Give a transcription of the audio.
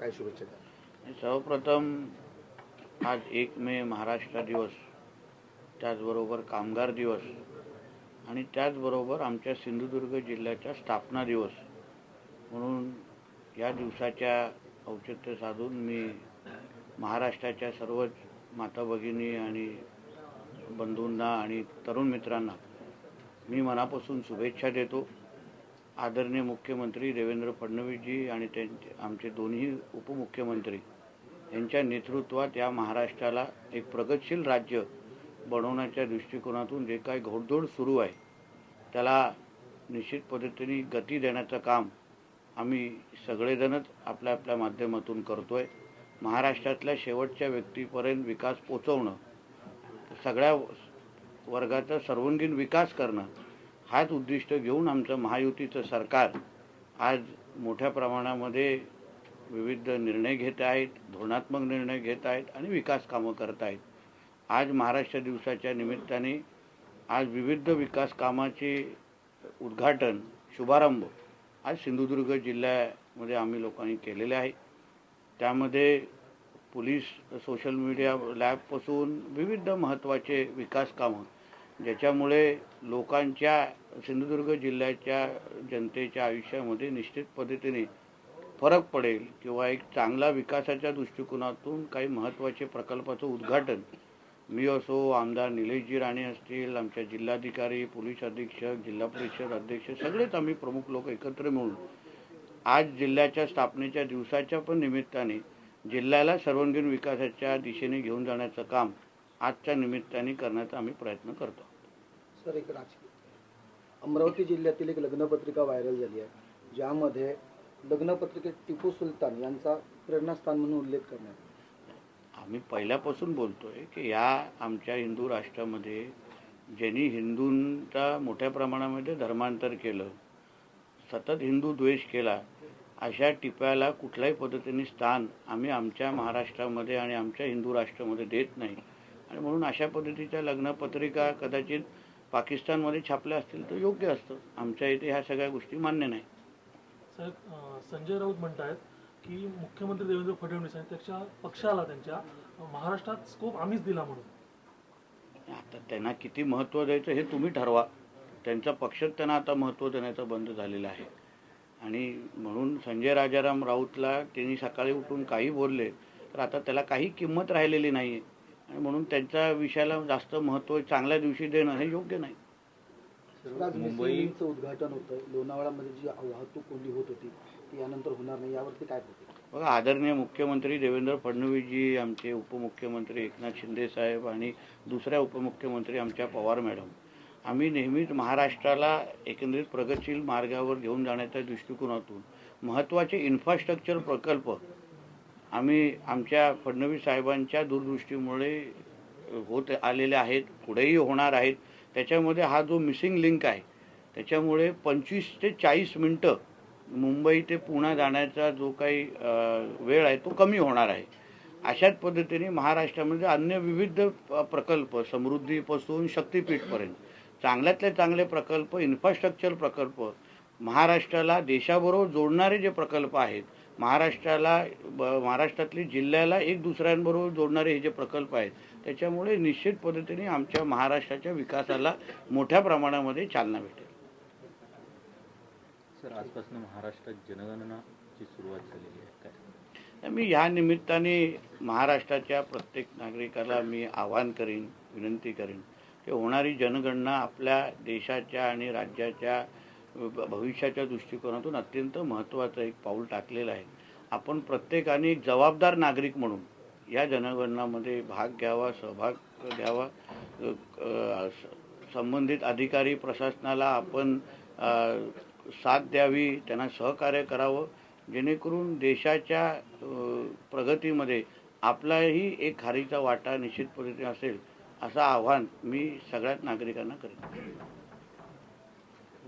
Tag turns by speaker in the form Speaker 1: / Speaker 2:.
Speaker 1: काय शुभेच्छा द्याल?
Speaker 2: सर्वप्रथम आज 1 मे महाराष्ट्र दिवस, त्याचबरोबर कामगार दिवस आणि त्याचबरोबर आमच्या सिंधुदुर्ग जिल्ह्याचा स्थापना दिवस म्हणून या दिवसाच्या औचित्य साधून मी महाराष्ट्राच्या सर्वच माता भगिनी आणि बंधूंना आणि तरुण मित्रांना मी मनापासून शुभेच्छा देतो. आदरणीय मुख्यमंत्री देवेंद्र फडणवीसजी आणि आमचे दोन्ही उपमुख्यमंत्री यांच्या नेतृत्वात या महाराष्ट्राला एक प्रगतशील राज्य बनवण्याच्या दृष्टिकोनातून जे काही घोडदौड सुरू आहे त्याला निश्चित पद्धतीने गती देण्याचं काम आम्ही सगळेजणच आपल्या आपल्या माध्यमातून करतोय. महाराष्ट्रातल्या शेवटच्या व्यक्तीपर्यंत विकास पोचवणं, सगळ्या वर्गाचा सर्वांगीण विकास करणं हाच उद्दिष्ट घेऊन आमचं महायुतीचं सरकार आज मोठ्या प्रमाणामध्ये विविध निर्णय घेत आहेत, धोरणात्मक निर्णय घेत आहेत आणि विकास कामं करत आहेत. आज महाराष्ट्र दिवसाच्या निमित्ताने आज विविध विकास कामाचे उद्घाटन, शुभारंभ आज सिंधुदुर्ग जिल्ह्यामध्ये आम्ही लोकांनी केलेले आहे. त्यामध्ये पोलीस सोशल मीडिया लॅबपासून विविध महत्त्वाचे विकास कामं ज्याच्यामुळे लोकांच्या सिंधुदुर्ग जिल्ह्याच्या जनतेच्या आयुष्यामध्ये निश्चित पद्धतीने फरक पडेल किंवा एक चांगला विकासाच्या दृष्टिकोनातून काही महत्त्वाचे प्रकल्पाचं उद्घाटन मी असो, आमदार निलेशजी राणे असतील, आमच्या जिल्हाधिकारी, पोलीस अधीक्षक, जिल्हा परिषद अध्यक्ष सगळेच आम्ही प्रमुख लोक एकत्र मिळून आज जिल्ह्याच्या स्थापनेच्या दिवसाच्या पण निमित्ताने जिल्ह्याला सर्वांगीण विकासाच्या दिशेने घेऊन जाण्याचं काम आजच्या निमित्ताने करण्याचा आम्ही प्रयत्न करतो.
Speaker 1: सर, एक राजकीय अमरावती जिल्ह्यातील एक लग्नपत्रिका व्हायरल झाली आहे, ज्यामध्ये लग्नपत्रिकेत टिपू सुलतान यांचा प्रेरणास्थान म्हणून उल्लेख करण्यात.
Speaker 2: आम्ही पहिल्यापासून बोलतोय की या आमच्या हिंदू राष्ट्रामध्ये ज्यांनी हिंदूंचा मोठ्या प्रमाणामध्ये धर्मांतर केलं, सतत हिंदू द्वेष केला, अशा टिप्याला कुठल्याही पद्धतीने स्थान आम्ही आमच्या महाराष्ट्रामध्ये आणि आमच्या हिंदू राष्ट्रामध्ये देत नाही. आणि म्हणून अशा पद्धतीच्या लग्नपत्रिका कदाचित पाकिस्तानमध्ये छापल्या असतील तर योग्य असतं. आमच्या इथे ह्या सगळ्या गोष्टी मान्य नाही.
Speaker 3: साहेब, संजय राऊत म्हणतात की मुख्यमंत्री देवेंद्र फडणवीस आणि त्याच्या पक्षाला त्यांच्या महाराष्ट्रात स्कोप आम्हीच दिला म्हणून.
Speaker 2: आता त्यांना किती महत्त्व द्यायचं हे तुम्ही ठरवा. त्यांचा पक्षच त्यांना आता महत्त्व देण्याचं बंद झालेलं आहे. आणि म्हणून संजय राजाराम राऊतला त्यांनी सकाळी उठून काही बोलले तर आता त्याला काही किंमत राहिलेली नाही आहे. आणि म्हणून त्यांच्या विषयाला जास्त महत्त्व चांगल्या दिवशी देणं हे योग्य नाही.
Speaker 1: मुंबईचं उद्घाटन होतं, लोणावळ्यामध्ये जी वाहतूक कोंडी होत होती ती यानंतर होणार नाही, यावरती काय होते?
Speaker 2: बघा, आदरणीय मुख्यमंत्री देवेंद्र फडणवीसजी, आमचे उपमुख्यमंत्री एकनाथ शिंदे साहेब आणि दुसऱ्या उपमुख्यमंत्री आमच्या पवार मॅडम, आम्ही नेहमीच महाराष्ट्राला एकंदरीत प्रगतशील मार्गावर घेऊन जाण्याच्या दृष्टिकोनातून महत्त्वाचे इन्फ्रास्ट्रक्चर प्रकल्प आम्ही आमच्या फडणवीस साहेबांच्या दूरदृष्टीमुळे होत आलेले आहेत, पुढेही होणार आहेत. त्याच्यामध्ये हा जो मिसिंग लिंक आहे त्याच्यामुळे 25 ते 40 मिनटं मुंबई ते पुणे जाण्याचा जो काही वेळ आहे तो कमी होणार आहे. अशाच पद्धतीने महाराष्ट्रामध्ये अन्य विविध प्रकल्प, समृद्धीपासून शक्तीपीठपर्यंत चांगल्यातले चांगले प्रकल्प, इन्फ्रास्ट्रक्चर प्रकल्प, महाराष्ट्राला देशाबरोबर जोडणारे जे प्रकल्प आहेत, महाराष्ट्रातली जिल्ह्याला एक दुसऱ्यांबरोबर जोडणारे हे जे प्रकल्प आहेत त्याच्यामुळे निश्चित पद्धतीने आमच्या महाराष्ट्राच्या विकासाला मोठ्या प्रमाणामध्ये चालना भेटेल.
Speaker 4: सर, आजपासून महाराष्ट्रात जनगणनाची सुरुवात झालेली आहे काय?
Speaker 2: मी या निमित्ताने महाराष्ट्राच्या प्रत्येक नागरिकाला मी आवाहन करीन, विनंती करीन की होणारी जनगणना आपल्या देशाच्या आणि राज्याच्या भविष्याच्या दृष्टिकोनातून अत्यंत महत्त्वाचं एक पाऊल टाकलेलं आहे. आपण प्रत्येकाने एक जबाबदार नागरिक म्हणून या जनगणनामध्ये भाग घ्यावा, सहभाग घ्यावा. संबंधित अधिकारी प्रशासनाला आपण साथ द्यावी, त्यांना सहकार्य करावं, जेणेकरून देशाच्या प्रगतीमध्ये आपलाही एक खारीचा वाटा निश्चित पद्धतीने असेल असं आव्हान मी सगळ्याच नागरिकांना करेन.